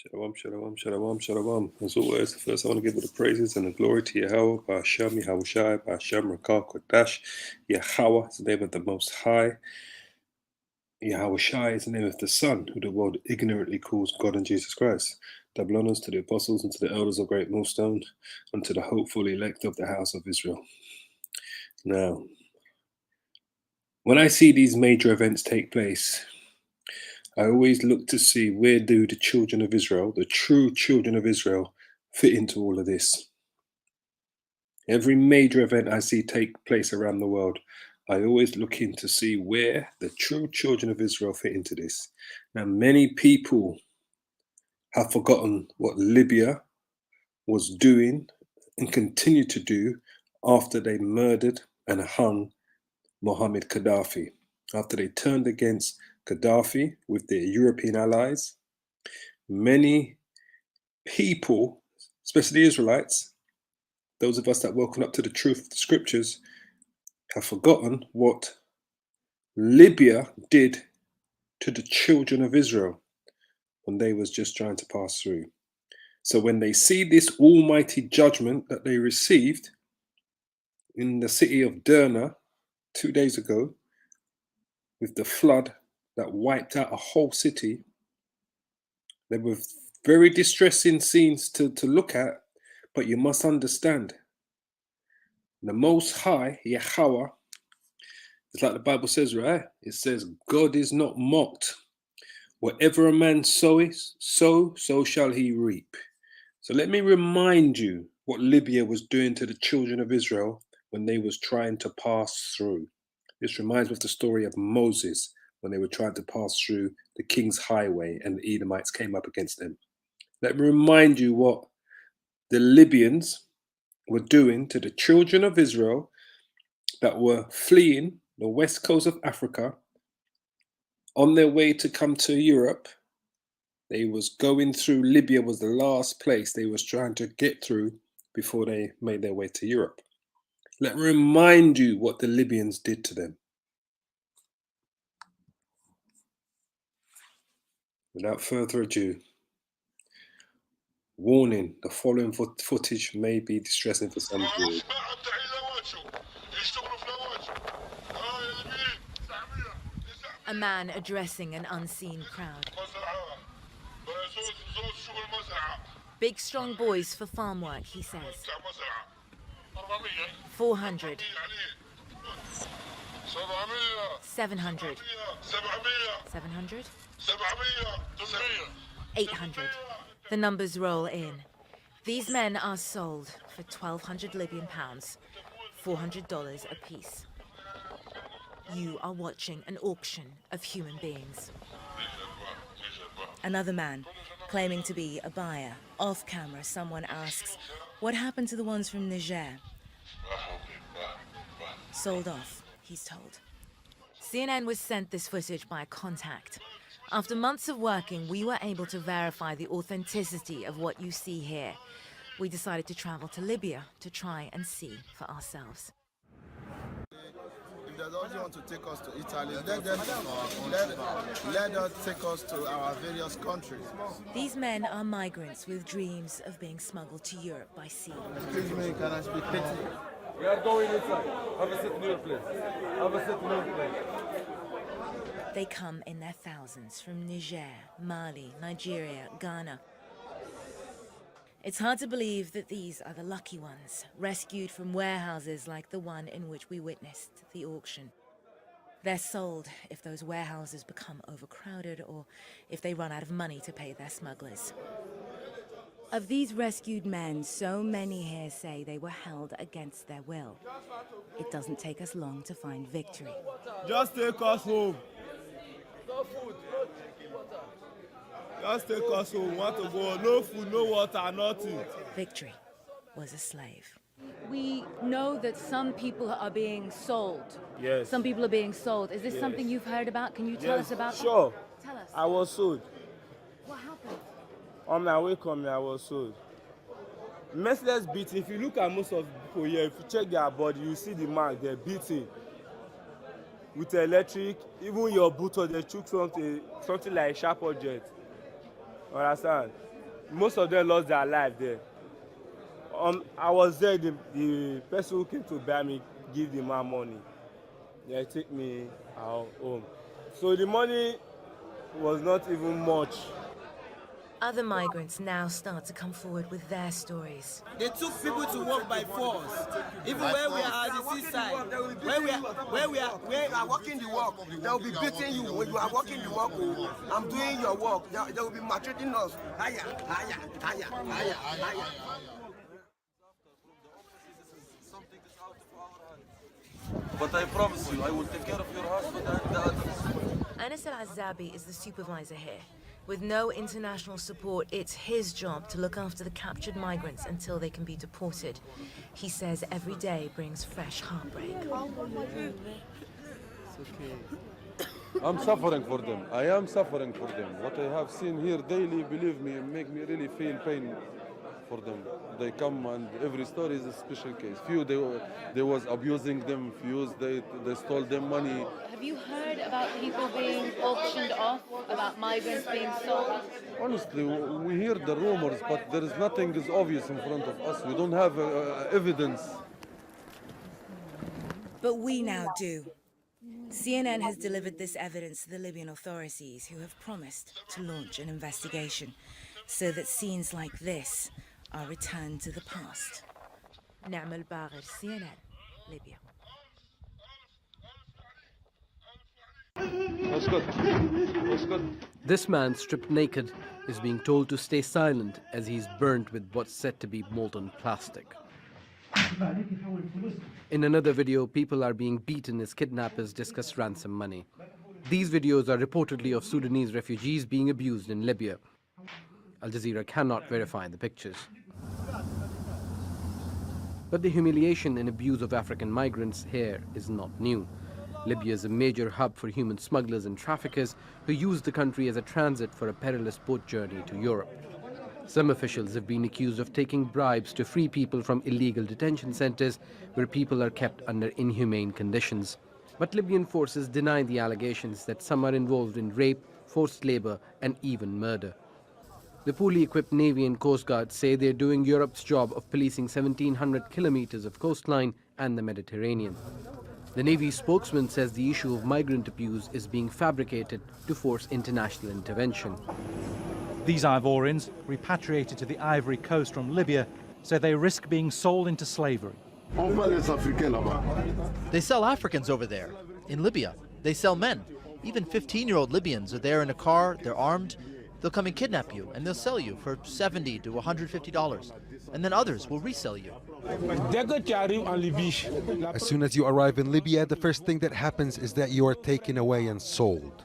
Shalom, shalom, shalom, shalom. As always, first I want to give all the praises and the glory to Yahweh, Ba'ashem, Yahushai, Ba'ashem, Rakah, Kodash. Yahweh is the name of the Most High. Yahushai is the name of the Son, who the world ignorantly calls God and Jesus Christ. Double honors to the apostles and to the elders of Great Millstone, and to the hopeful elect of the house of Israel. Now, when I see these major events take place, I always look to see where do the children of Israel, the true children of Israel, fit into all of this. Every major event I see take place around the world, I always look in to see where the true children of Israel fit into this. Now, many people have forgotten what Libya was doing and continue to do after they murdered and hung Mohammed Gaddafi. After they turned against Gaddafi with their European allies, many people, especially the Israelites, those of us that woken up to the truth of the scriptures, have forgotten what Libya did to the children of Israel when they was just trying to pass through. So when they see this almighty judgment that they received in the city of Derna 2 days ago, with the flood that wiped out a whole city, they were very distressing scenes to look at, but you must understand, the Most High, Yahweh, it's like the Bible says, right? It says, God is not mocked. Whatever a man soweth, so shall he reap. So let me remind you what Libya was doing to the children of Israel when they was trying to pass through. This reminds me of the story of Moses when they were trying to pass through the king's highway and the Edomites came up against them. Let me remind you what the Libyans were doing to the children of Israel that were fleeing the west coast of Africa on their way to come to Europe. They was going through, Libya was the last place they was trying to get through before they made their way to Europe. Let me remind you what the Libyans did to them. Without further ado, warning, the following footage may be distressing for some viewers. A man addressing an unseen crowd. Big strong boys for farm work, he says. 400. 700. 700? 800. The numbers roll in. These men are sold for 1,200 Libyan pounds, $400 apiece. You are watching an auction of human beings. Another man, claiming to be a buyer. Off camera, someone asks, what happened to the ones from Niger? Sold off, he's told. CNN was sent this footage by a contact. After months of working, we were able to verify the authenticity of what you see here. We decided to travel to Libya to try and see for ourselves. If they don't want to take us to Italy, let us take us to our various countries. These men are migrants with dreams of being smuggled to Europe by sea. Excuse me, can I speak more? We are going inside. Have a seat in your place. Have a seat in your place. They come in their thousands from Niger, Mali, Nigeria, Ghana. It's hard to believe that these are the lucky ones, rescued from warehouses like the one in which we witnessed the auction. They're sold if those warehouses become overcrowded or if they run out of money to pay their smugglers. Of these rescued men, so many here say they were held against their will. It doesn't take us long to find victory. Just take us home. No food, no water. Just take us home. Want to go? No food, no water, nothing. Victory was a slave. We know that some people are being sold. Yes. Some people are being sold. Is this something you've heard about? Can you tell us about Sure. that? Tell us. I was sold. What happened? On my way coming, I was sold. Merciless beating. If you look at most of the people here, if you check their body, you see the mark, they're beating. With electric, even your boot or they took something like a sharp object. Understand? most of them lost their life there. I was there, the person who came to buy me give the man money. They take me out home. So the money was not even much. Other migrants now start to come forward with their stories. They took people to work by force. Even where we are at the seaside, where we are working the work, they will be beating you when you are working the work. I'm doing your work. They will be maltreating us. Higher, higher, higher, higher, higher. But I promise you, I will take care of your husband and the others. Anas al-Azabi is the supervisor here. With no international support, it's his job to look after the captured migrants until they can be deported. He says every day brings fresh heartbreak. I'm suffering for them. I am suffering for them. What I have seen here daily, believe me, make me really feel pain for them. They come and every story is a special case. Few they was abusing them, few they stole them money. Have you heard about people being auctioned off, about migrants being sold? Honestly, we hear the rumors, but there is nothing is obvious in front of us. We don't have evidence. But we now do. CNN has delivered this evidence to the Libyan authorities, who have promised to launch an investigation so that scenes like this are returned to the past. Na'am al-Bagher, CNN, Libya. This man, stripped naked, is being told to stay silent as he's burnt with what's said to be molten plastic. In another video, people are being beaten as kidnappers discuss ransom money. These videos are reportedly of Sudanese refugees being abused in Libya. Al Jazeera cannot verify the pictures. But the humiliation and abuse of African migrants here is not new. Libya is a major hub for human smugglers and traffickers who use the country as a transit for a perilous boat journey to Europe. Some officials have been accused of taking bribes to free people from illegal detention centers where people are kept under inhumane conditions. But Libyan forces deny the allegations that some are involved in rape, forced labor, and even murder. The poorly equipped Navy and Coast Guard say they're doing Europe's job of policing 1,700 kilometers of coastline and the Mediterranean. The Navy spokesman says the issue of migrant abuse is being fabricated to force international intervention. These Ivorians, repatriated to the Ivory Coast from Libya, say they risk being sold into slavery. They sell Africans over there. In Libya, they sell men. Even 15-year-old Libyans are there in a car, they're armed. They'll come and kidnap you, and they'll sell you for $70 to $150. And then others will resell you. As soon as you arrive in Libya, the first thing that happens is that you are taken away and sold.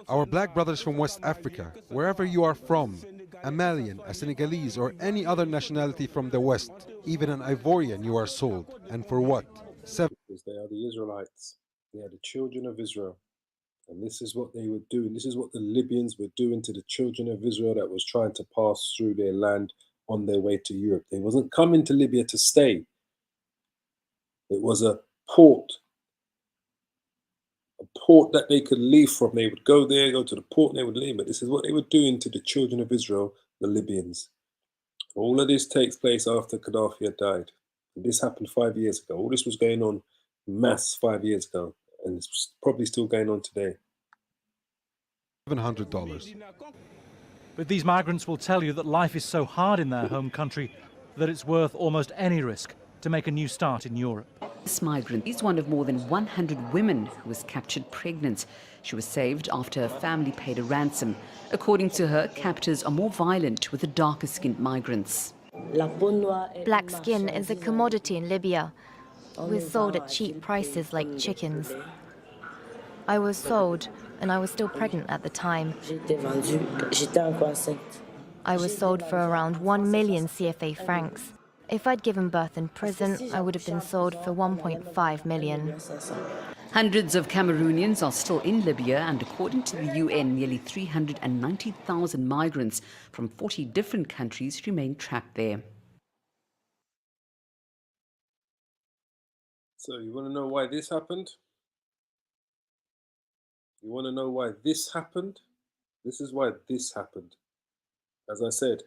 Our black brothers from West Africa, wherever you are from, a Malian, a Senegalese, or any other nationality from the West, even an Ivorian, you are sold. And for what? Because they are the Israelites. They are the children of Israel. And this is what they were doing. This is what the Libyans were doing to the children of Israel that was trying to pass through their land on their way to Europe. They wasn't coming to Libya to stay. It was a port that they could leave from. They would go there, go to the port, and they would leave. But this is what they were doing to the children of Israel, the Libyans. All of this takes place after Gaddafi had died. And this happened 5 years ago. All this was going on mass 5 years ago. And it's probably still going on today. $700. But these migrants will tell you that life is so hard in their home country that it's worth almost any risk to make a new start in Europe. This migrant is one of more than 100 women who was captured pregnant. She was saved after her family paid a ransom. According to her, captors are more violent with the darker-skinned migrants. Black skin is a commodity in Libya. We're sold at cheap prices like chickens. I was sold, and I was still pregnant at the time. I was sold for around 1 million CFA francs. If I'd given birth in prison, I would have been sold for 1.5 million. Hundreds of Cameroonians are still in Libya, and according to the UN, nearly 390,000 migrants from 40 different countries remain trapped there. So you want to know why this happened? You want to know why this happened? This is why this happened. As I said,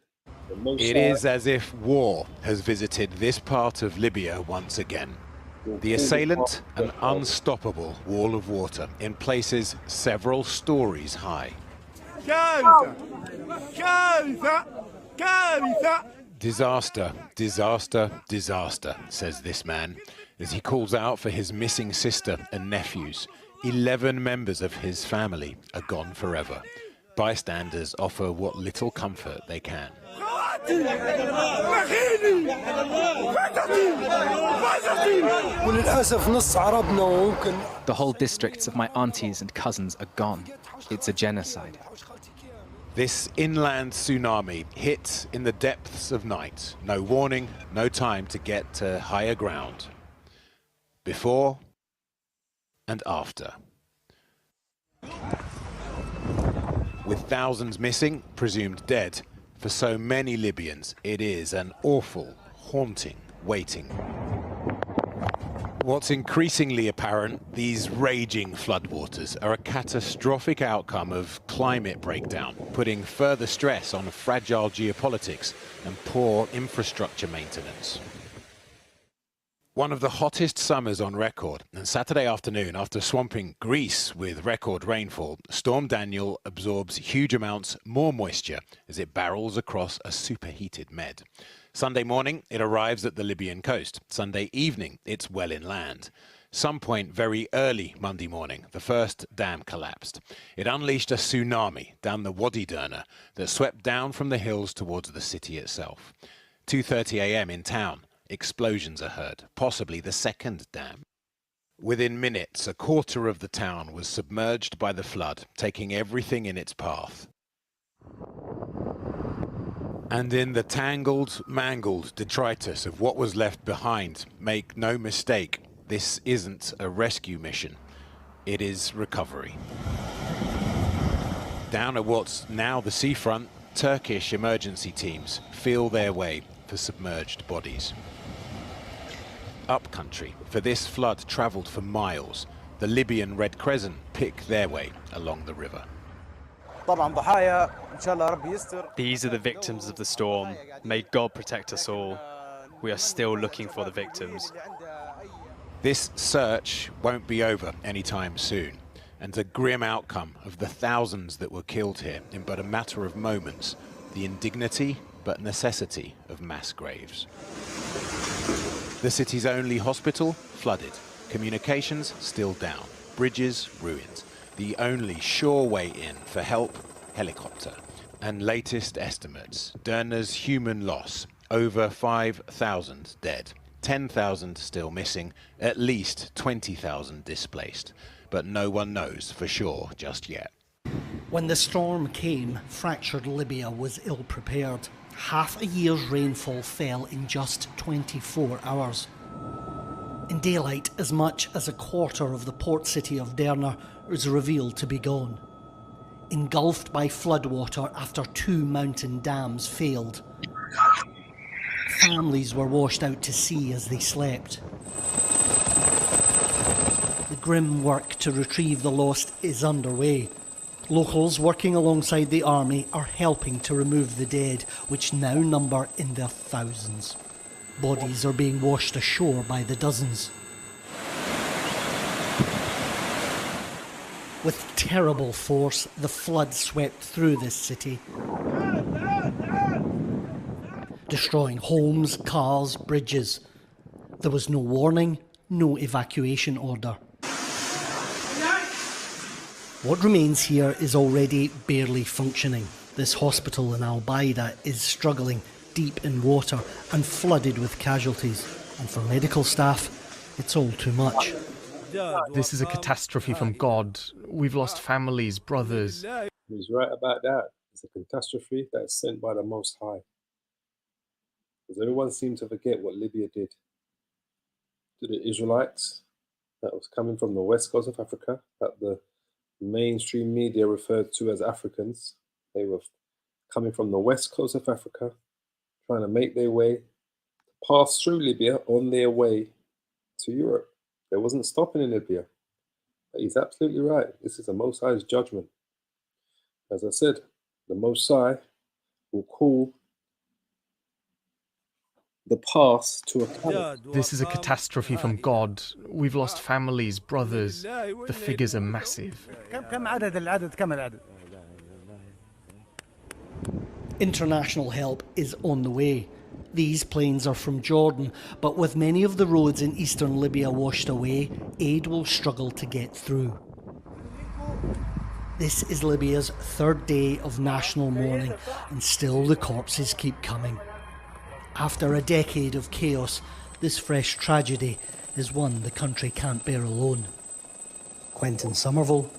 It is as if war has visited this part of Libya once again. The assailant, an unstoppable wall of water in places several stories high. Disaster, disaster, disaster, says this man, as he calls out for his missing sister and nephews. 11 members of his family are gone forever. Bystanders offer what little comfort they can. The whole districts of my aunties and cousins are gone. It's a genocide. This inland tsunami hit in the depths of night. No warning, no time to get to higher ground. Before and after. With thousands missing, presumed dead, for so many Libyans, it is an awful, haunting waiting. What's increasingly apparent, these raging floodwaters are a catastrophic outcome of climate breakdown, putting further stress on fragile geopolitics and poor infrastructure maintenance. One of the hottest summers on record, and Saturday afternoon, after swamping Greece with record rainfall, Storm Daniel absorbs huge amounts more moisture as it barrels across a superheated Med. Sunday morning, it arrives at the Libyan coast. Sunday evening, it's well inland. Some point very early Monday morning, the first dam collapsed. It unleashed a tsunami down the Wadi Derna that swept down from the hills towards the city itself. 2:30 a.m. in town. Explosions are heard, possibly the second dam. Within minutes, a quarter of the town was submerged by the flood, taking everything in its path. And in the tangled, mangled detritus of what was left behind, make no mistake, this isn't a rescue mission. It is recovery. Down at what's now the seafront, Turkish emergency teams feel their way for submerged bodies. Upcountry, for this flood travelled for miles. The Libyan Red Crescent pick their way along the river. These are the victims of the storm. May God protect us all. We are still looking for the victims. This search won't be over anytime soon, and a grim outcome of the thousands that were killed here in but a matter of moments, the indignity but necessity of mass graves. The city's only hospital flooded, communications still down, bridges ruined. The only sure way in for help, helicopter. And latest estimates, Derna's human loss, over 5,000 dead, 10,000 still missing, at least 20,000 displaced. But no one knows for sure just yet. When the storm came, fractured Libya was ill-prepared. Half a year's rainfall fell in just 24 hours. In daylight, as much as a quarter of the port city of Derna is revealed to be gone. Engulfed by floodwater after 2 mountain dams failed. Families were washed out to sea as they slept. The grim work to retrieve the lost is underway. Locals working alongside the army are helping to remove the dead, which now number in their thousands. Bodies are being washed ashore by the dozens. With terrible force, the flood swept through this city, destroying homes, cars, bridges. There was no warning, no evacuation order. What remains here is already barely functioning. This hospital in Al-Baida is struggling, deep in water and flooded with casualties. And for medical staff, it's all too much. This is a catastrophe from God. We've lost families, brothers. He's right about that. It's a catastrophe that's sent by the Most High. Because everyone seemed to forget what Libya did to the Israelites that was coming from the west coast of Africa, that the mainstream media referred to as Africans. They were coming from the west coast of Africa, trying to make their way, pass through Libya on their way to Europe. They wasn't stopping in Libya. But he's absolutely right. This is the Most High's judgment. As I said, the Most High will call the past to account. This is a catastrophe from God. We've lost families, brothers. The figures are massive. International help is on the way. These planes are from Jordan, but with many of the roads in eastern Libya washed away, aid will struggle to get through. This is Libya's third day of national mourning, and still the corpses keep coming. After a decade of chaos, this fresh tragedy is one the country can't bear alone. Quentin Somerville.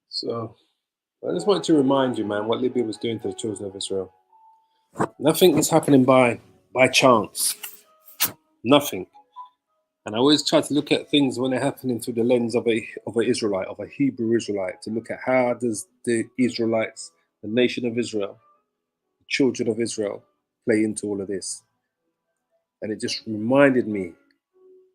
So, I just wanted to remind you, man, what Libya was doing to the children of Israel. Nothing is happening by chance. Nothing. And I always try to look at things when they're happening through the lens of an Israelite, of a Hebrew Israelite, to look at how does the Israelites, the nation of Israel, the children of Israel, play into all of this. And it just reminded me,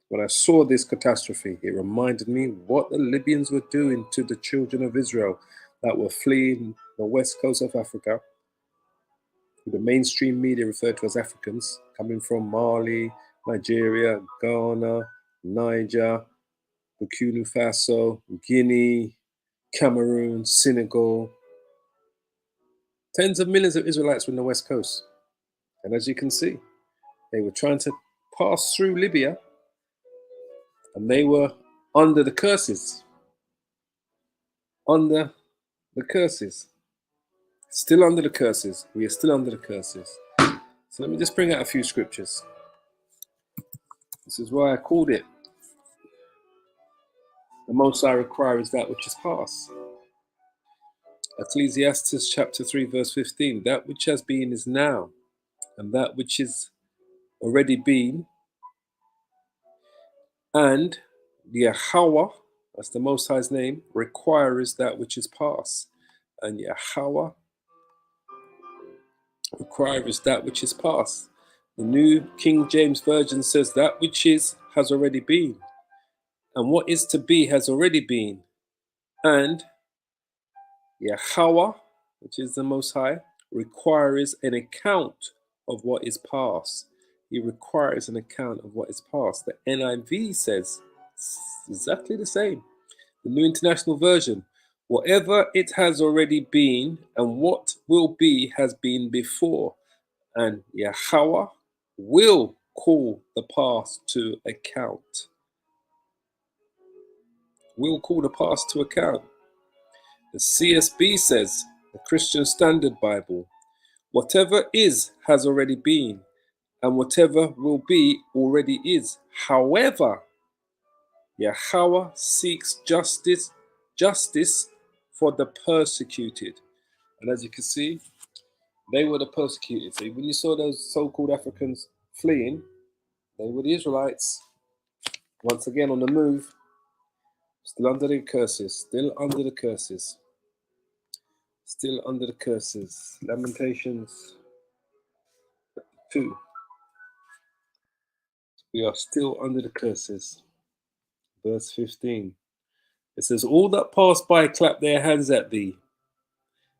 when I saw this catastrophe, it reminded me what the Libyans were doing to the children of Israel that were fleeing the west coast of Africa, who the mainstream media referred to as Africans, coming from Mali, Nigeria, Ghana, Niger, Burkina Faso, Guinea, Cameroon, Senegal. Tens of millions of Israelites were on the west coast. And as you can see, they were trying to pass through Libya, and they were under the curses. Under the curses. Still under the curses. We are still under the curses. So let me just bring out a few scriptures. This is why I called it, the most I require is that which is past. Ecclesiastes chapter 3 verse 15. That which has been is now, and that which is already been, and Yahweh, that's the Most High's name, requires that which is past. And Yahweh requires that which is past. The New King James Version says that which is has already been, and what is to be has already been. And Yahweh, which is the Most High, requires an account of what is past. He requires an account of what is past. The NIV says exactly the same. The New International Version, whatever it has already been and what will be has been before. And Yahweh will call the past to account. Will call the past to account. The CSB says, the Christian Standard Bible, whatever is has already been, and whatever will be already is. However, Yahweh seeks justice for the persecuted. And as you can see, they were the persecuted. So when you saw those so-called Africans fleeing, they were the Israelites, once again on the move, still under the curses, still under the curses. Still under the curses. Lamentations 2. We are still under the curses. Verse 15. It says, all that pass by clap their hands at thee.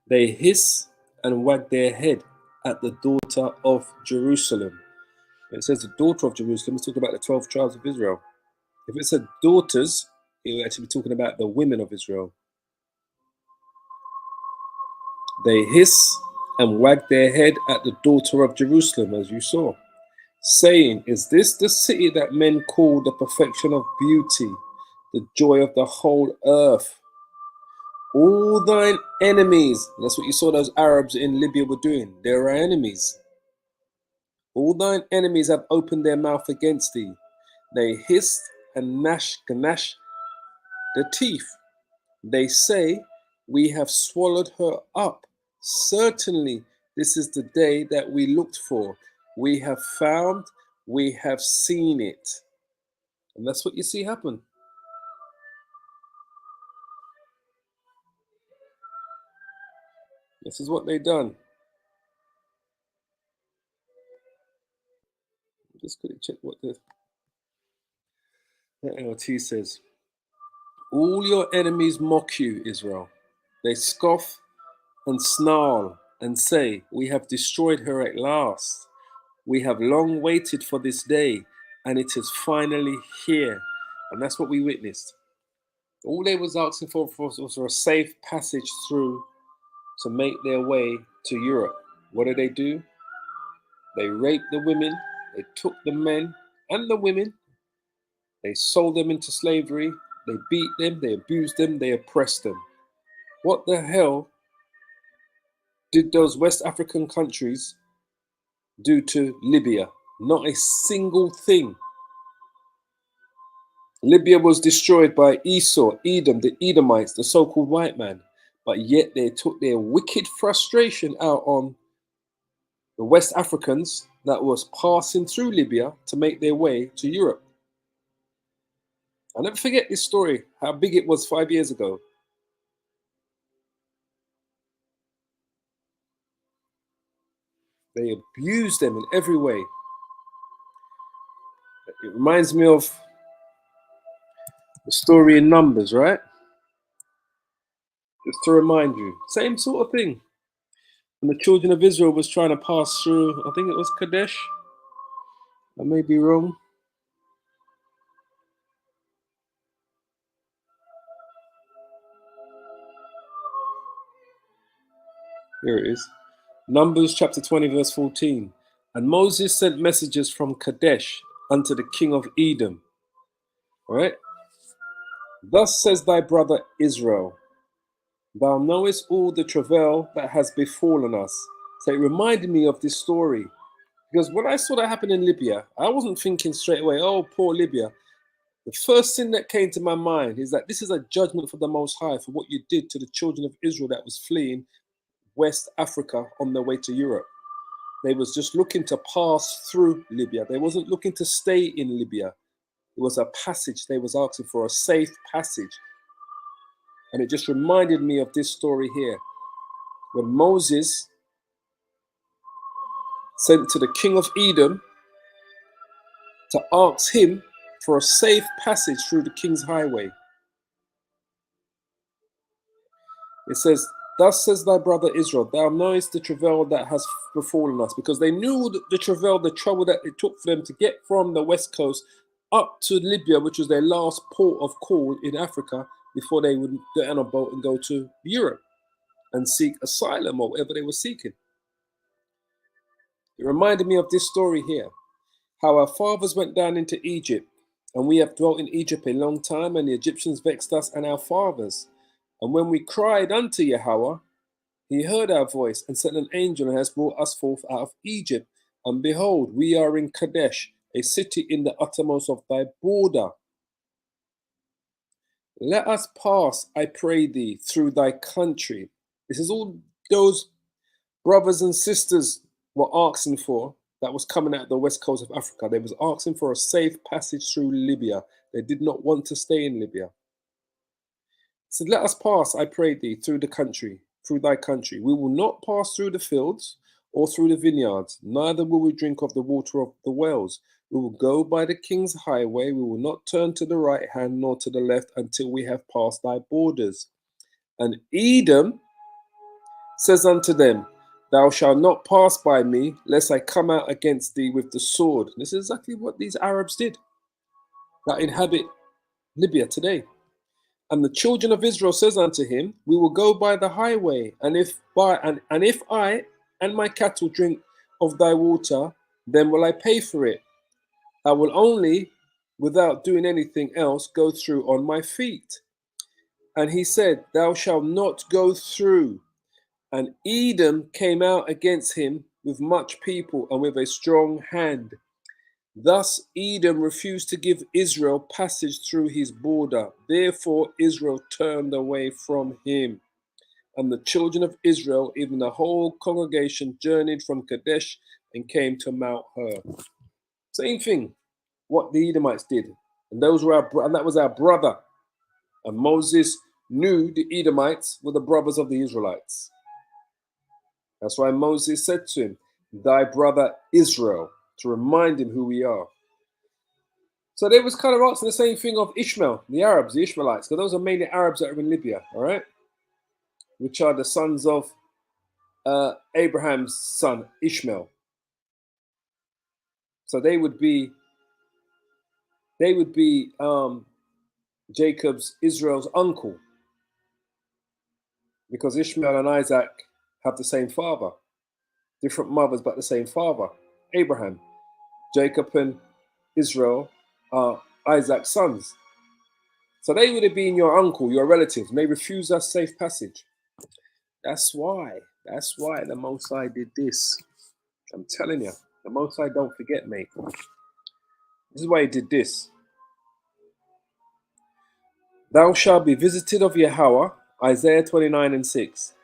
They hiss and wag their head at the daughter of Jerusalem. It says the daughter of Jerusalem. It's talking about the 12 tribes of Israel. If it said daughters, it would actually be talking about the women of Israel. They hiss and wag their head at the daughter of Jerusalem, as you saw, saying, is this the city that men call the perfection of beauty, the joy of the whole earth? All thine enemies, that's what you saw those Arabs in Libya were doing. They are enemies. All thine enemies have opened their mouth against thee. They hiss and gnash the teeth. They say, we have swallowed her up. Certainly, this is the day that we looked for. We have found, we have seen it. And that's what you see happen. This is what they done. Just quickly check what the NLT says. All your enemies mock you, Israel. They scoff and snarl and say, we have destroyed her at last. We have long waited for this day, and it is finally here. And that's what we witnessed. All they was asking for was a safe passage through to make their way to Europe. What did they do? They raped the women, they took the men and the women, they sold them into slavery, they beat them, they abused them, they oppressed them. What the hell did those West African countries do to Libya? Not a single thing. Libya was destroyed by Esau, Edom, the Edomites, the so-called white man, but yet they took their wicked frustration out on the West Africans that was passing through Libya to make their way to Europe. I'll never forget this story, how big it was 5 years ago. They abused them in every way. It reminds me of the story in Numbers, right? Just to remind you, same sort of thing. When the children of Israel was trying to pass through, I think it was Kadesh. I may be wrong. Here it is. Numbers chapter 20, verse 14. And Moses sent messengers from Kadesh unto the king of Edom. All right. Thus says thy brother Israel, thou knowest all the travail that has befallen us. So it reminded me of this story. Because when I saw that happen in Libya, I wasn't thinking straight away, oh, poor Libya. The first thing that came to my mind is that this is a judgment for the Most High for what you did to the children of Israel that was fleeing West Africa on their way to Europe. They was just looking to pass through Libya. They wasn't looking to stay in Libya. It was a passage. They was asking for a safe passage. And it just reminded me of this story here. When Moses sent to the king of Edom to ask him for a safe passage through the king's highway. It says, thus says thy brother Israel, thou knowest the travail that has befallen us. Because they knew the travail, the trouble that it took for them to get from the west coast up to Libya, which was their last port of call in Africa, before they would get on a boat and go to Europe and seek asylum or whatever they were seeking. It reminded me of this story here, how our fathers went down into Egypt, and we have dwelt in Egypt a long time, and the Egyptians vexed us and our fathers. And when we cried unto Yahweh, he heard our voice and sent an angel and has brought us forth out of Egypt. And behold, we are in Kadesh, a city in the uttermost of thy border. Let us pass, I pray thee, through thy country. This is all those brothers and sisters were asking for that was coming out of the west coast of Africa. They was asking for a safe passage through Libya. They did not want to stay in Libya. He said, let us pass, I pray thee, through the country, through thy country. We will not pass through the fields or through the vineyards, neither will we drink of the water of the wells. We will go by the king's highway. We will not turn to the right hand nor to the left until we have passed thy borders. And Edom says unto them, thou shalt not pass by me, lest I come out against thee with the sword. This is exactly what these Arabs did that inhabit Libya today. And the children of Israel says unto him, we will go by the highway, and if I and my cattle drink of thy water, then will I pay for it. I will only, without doing anything else, go through on my feet. And he said, thou shalt not go through. And Edom came out against him with much people and with a strong hand. Thus Edom refused to give Israel passage through his border. Therefore Israel turned away from him. And the children of Israel, even the whole congregation, journeyed from Kadesh and came to Mount Hor. Same thing, what the Edomites did. And that was our brother. And Moses knew the Edomites were the brothers of the Israelites. That's why Moses said to him, thy brother Israel, to remind him who we are. So they was kind of asking the same thing of Ishmael, the Arabs, the Ishmaelites, because those are mainly Arabs that are in Libya, all right? Which are the sons of Abraham's son, Ishmael. So they would be Jacob's, Israel's uncle, because Ishmael and Isaac have the same father, different mothers but the same father, Abraham. Jacob and Israel are Isaac's sons. So they would have been your uncle, your relatives, and they refused us safe passage. That's why the Most High did this. I'm telling you, the Most High don't forget, mate. This is why he did this. Thou shalt be visited of Yahweh, Isaiah 29:6.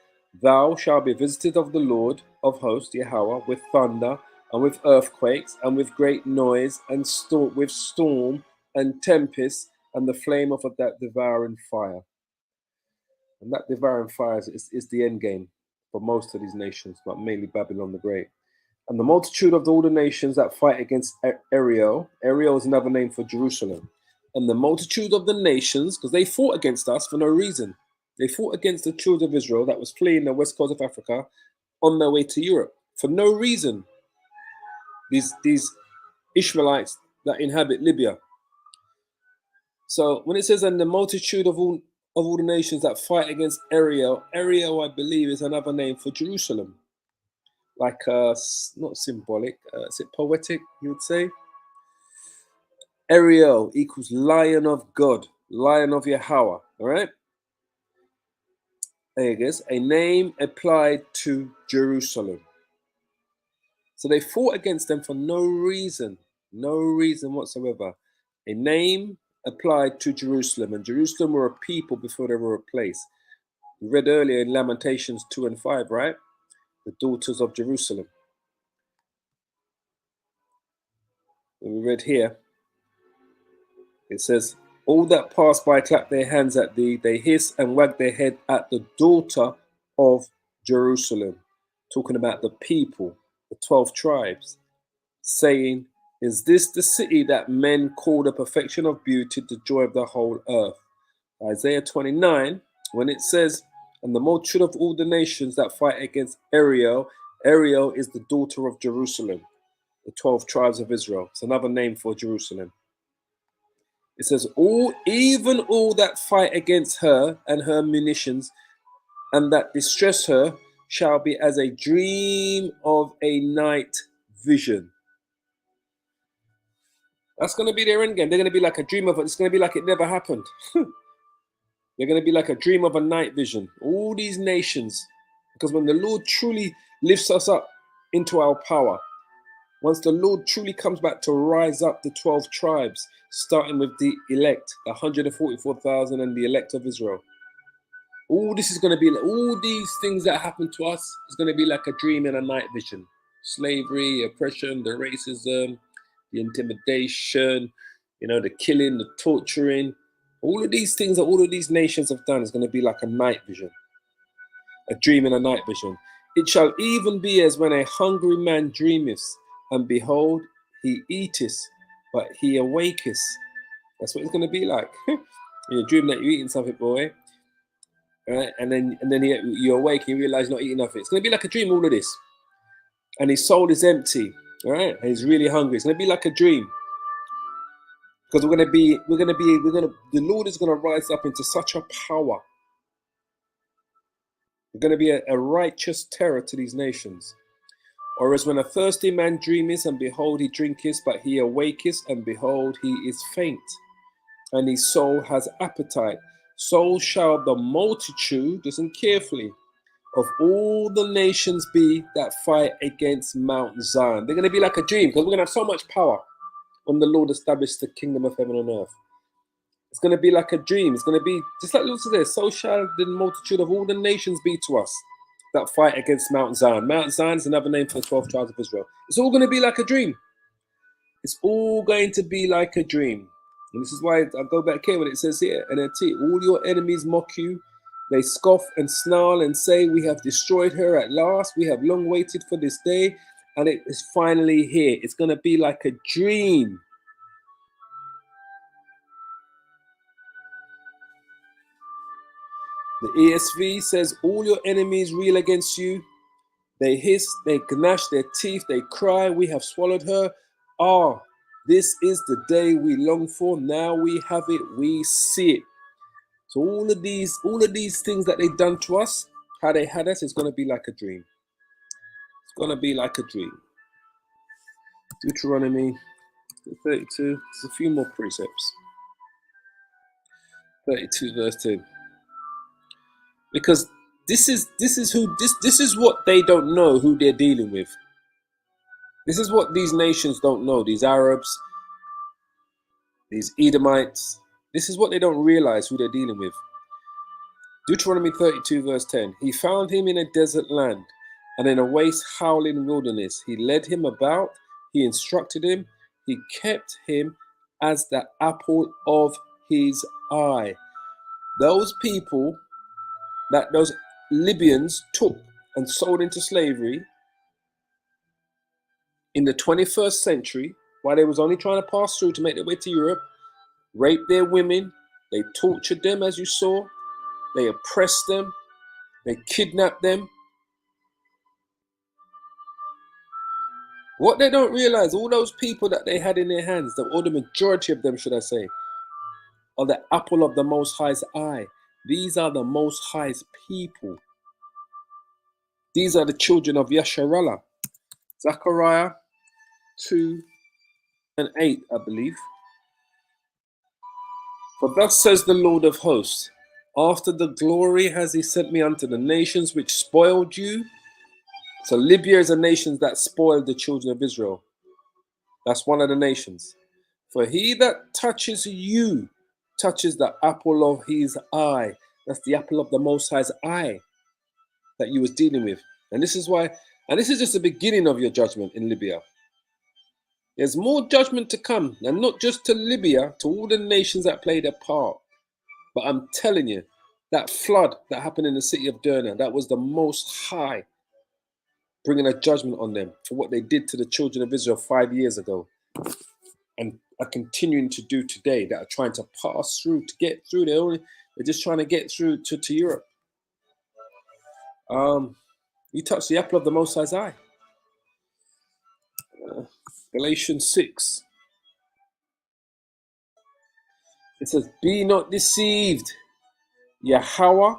Thou shalt be visited of the Lord of hosts, Yahweh, with thunder, and with earthquakes, and with great noise, and with storm, and tempest, and the flame of that devouring fire. And that devouring fire is the end game for most of these nations, but mainly Babylon the Great. And the multitude of all the nations that fight against Ariel is another name for Jerusalem. And the multitude of the nations, because they fought against us for no reason. They fought against the children of Israel that was fleeing the west coast of Africa on their way to Europe for no reason. These Ishmaelites that inhabit Libya. So when it says, and the multitude of all the nations that fight against Ariel, I believe, is another name for Jerusalem. Like, not symbolic, is it poetic, you would say? Ariel equals Lion of God, Lion of Yahweh, all right? There it is, a name applied to Jerusalem. So they fought against them for no reason whatsoever. A name applied to Jerusalem, and Jerusalem were a people before they were a place. We read earlier in Lamentations 2 and 5, right? The daughters of Jerusalem. And we read here, it says, all that pass by clap their hands at thee, they hiss and wag their head at the daughter of Jerusalem. Talking about the people, the 12 tribes, saying, is this the city that men call the perfection of beauty, the joy of the whole earth? Isaiah 29, when it says, and the multitude of all the nations that fight against Ariel is the daughter of Jerusalem, the 12 tribes of Israel. It's another name for Jerusalem. It says, even all that fight against her and her munitions, and that distress her, shall be as a dream of a night vision. That's going to be their end game. They're going to be like a dream of it. It's going to be like it never happened. They're going to be like a dream of a night vision. All these nations, because when the Lord truly lifts us up into our power, once the Lord truly comes back to rise up the 12 tribes, starting with the elect, the 144,000 and the elect of Israel. All this is going to be, all these things that happen to us is going to be like a dream in a night vision. Slavery, oppression, the racism, the intimidation, the killing, the torturing. All of these things that all of these nations have done is going to be like a night vision. A dream in a night vision. It shall even be as when a hungry man dreameth, and behold, he eateth, but he awaketh. That's what it's going to be like. You dream that you're eating something, boy. Right? And then you awake and you realize you're not eating nothing. It's going to be like a dream, all of this. And his soul is empty. All right? And he's really hungry. It's going to be like a dream. Because the Lord is going to rise up into such a power. We're going to be a righteous terror to these nations. Or as when a thirsty man dreameth, and behold, he drinketh, but he awaketh, and behold, he is faint, and his soul has appetite. So shall the multitude, listen carefully, of all the nations be that fight against Mount Zion. They're going to be like a dream, because we're going to have so much power when the Lord established the kingdom of heaven and earth. It's going to be like a dream. It's going to be just like Lord said, so shall the multitude of all the nations be to us that fight against Mount Zion. Mount Zion is another name for the 12 tribes of Israel. It's all going to be like a dream. It's all going to be like a dream. And this is why I go back here when it says here, NLT, all your enemies mock you. They scoff and snarl and say, we have destroyed her at last. We have long waited for this day. And it is finally here. It's going to be like a dream. The ESV says, all your enemies reel against you. They hiss, they gnash their teeth, they cry, we have swallowed her. Ah, this is the day we long for. Now we have it, we see it. So all of these things that they've done to us, how they had us, is going to be like a dream. It's going to be like a dream. Deuteronomy 32. There's a few more precepts. 32 verse 2. Because this is what they don't know who they're dealing with. This is what these nations don't know. These Arabs, these Edomites. This is what they don't realize who they're dealing with. Deuteronomy 32 verse 10. He found him in a desert land and in a waste howling wilderness. He led him about. He instructed him. He kept him as the apple of his eye. Those people that those Libyans took and sold into slavery in the 21st century, while they was only trying to pass through to make their way to Europe, raped their women, they tortured them, as you saw, they oppressed them, they kidnapped them. What they don't realize, all those people that they had in their hands, or the majority of them, should I say, are the apple of the Most High's eye. These are the Most High's people. These are the children of Yasharallah. Zechariah 2 and 8, I believe. For thus says the Lord of hosts, after the glory has he sent me unto the nations which spoiled you. So Libya is a nation that spoiled the children of Israel. That's one of the nations. For he that touches you touches the apple of his eye. That's the apple of the Most High's eye that you was dealing with. And this is why, and this is just the beginning of your judgment in Libya. There's more judgment to come, and not just to Libya, to all the nations that played a part. But I'm telling you, that flood that happened in the city of Derna, that was the Most High bringing a judgment on them for what they did to the children of Israel 5 years ago, and are continuing to do today, that are trying to pass through, to get through. They're just trying to get through to Europe. You touch the apple of the Most High's eye. Galatians 6. It says, be not deceived. Yahweh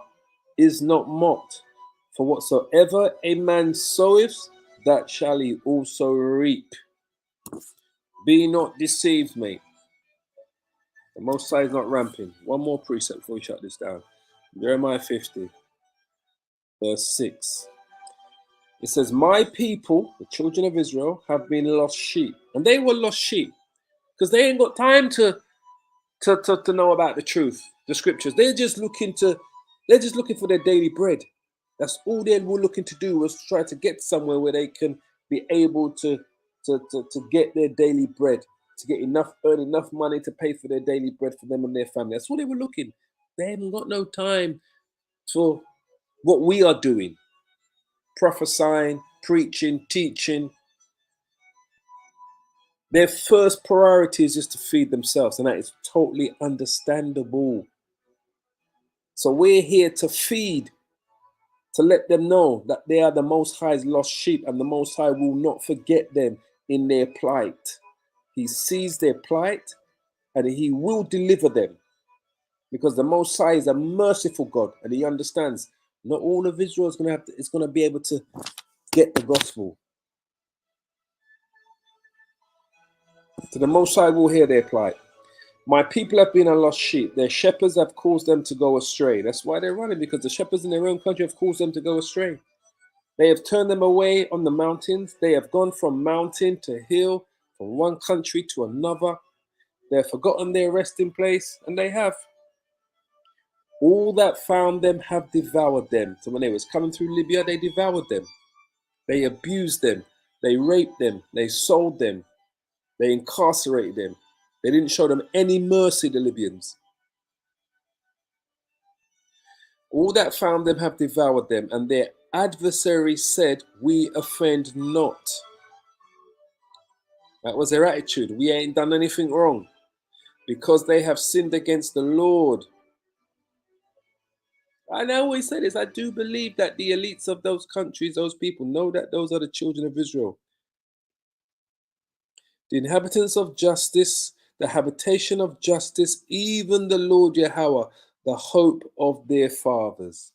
is not mocked. For whatsoever a man soweth, that shall he also reap. Be not deceived, mate. The Most High is not ramping. One more precept before we shut this down. Jeremiah 50, verse 6. It says, my people, the children of Israel, have been lost sheep. And they were lost sheep because they ain't got time to know about the truth, the scriptures. They're just looking for their daily bread. That's all they were looking to do, was try to get somewhere where they can be able to get their daily bread, to earn enough money to pay for their daily bread for them and their family. That's all they were looking. They haven't got no time for what we are doing. Prophesying, preaching, teaching. Their first priority is just to feed themselves, and that is totally understandable. So we're here to feed, to let them know that they are the Most High's lost sheep, and the Most High will not forget them in their plight. He sees their plight and he will deliver them, because the Most High is a merciful God, and he understands not all of Israel is going to be able to get the gospel. So the Most High will hear their plight. My people have been a lost sheep. Their shepherds have caused them to go astray. That's why they're running, because the shepherds in their own country have caused them to go astray. They have turned them away on the mountains. They have gone from mountain to hill, from one country to another. They have forgotten their resting place, and they have. All that found them have devoured them. So when they was coming through Libya, they devoured them. They abused them. They raped them. They sold them. They incarcerated them. They didn't show them any mercy, the Libyans. All that found them have devoured them, and their adversaries said, we offend not. That was their attitude. We ain't done anything wrong, because they have sinned against the Lord. And I always say this, I do believe that the elites of those countries, those people, know that those are the children of Israel. The inhabitants of justice, the habitation of justice, even the Lord Yahweh, the hope of their fathers.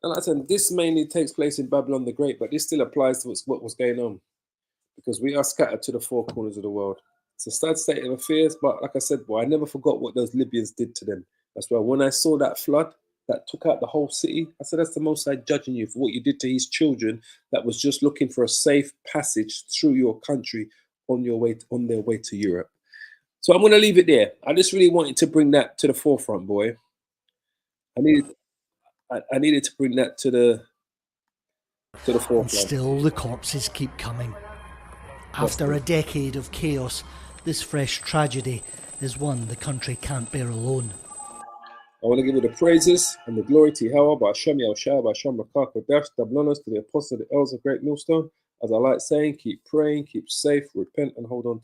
And like I said, this mainly takes place in Babylon the Great, but this still applies to what was going on, because we are scattered to the four corners of the world. It's a sad state of affairs, but like I said, boy, I never forgot what those Libyans did to them. That's why when I saw that flood that took out the whole city, I said, that's the Most High judging you for what you did to his children that was just looking for a safe passage through your country on their way to Europe. So I'm going to leave it there. I just really wanted to bring that to the forefront, boy. I needed to bring that to the forefront. And still the corpses keep coming. After a decade of chaos, this fresh tragedy is one the country can't bear alone. I want to give you the praises and the glory to Yahweh, by Hashem Yahushua, by Hashem Rakah Kodesh, double honors to the apostles, the elders of Great Millstone. As I like saying, keep praying, keep safe, repent, and hold on.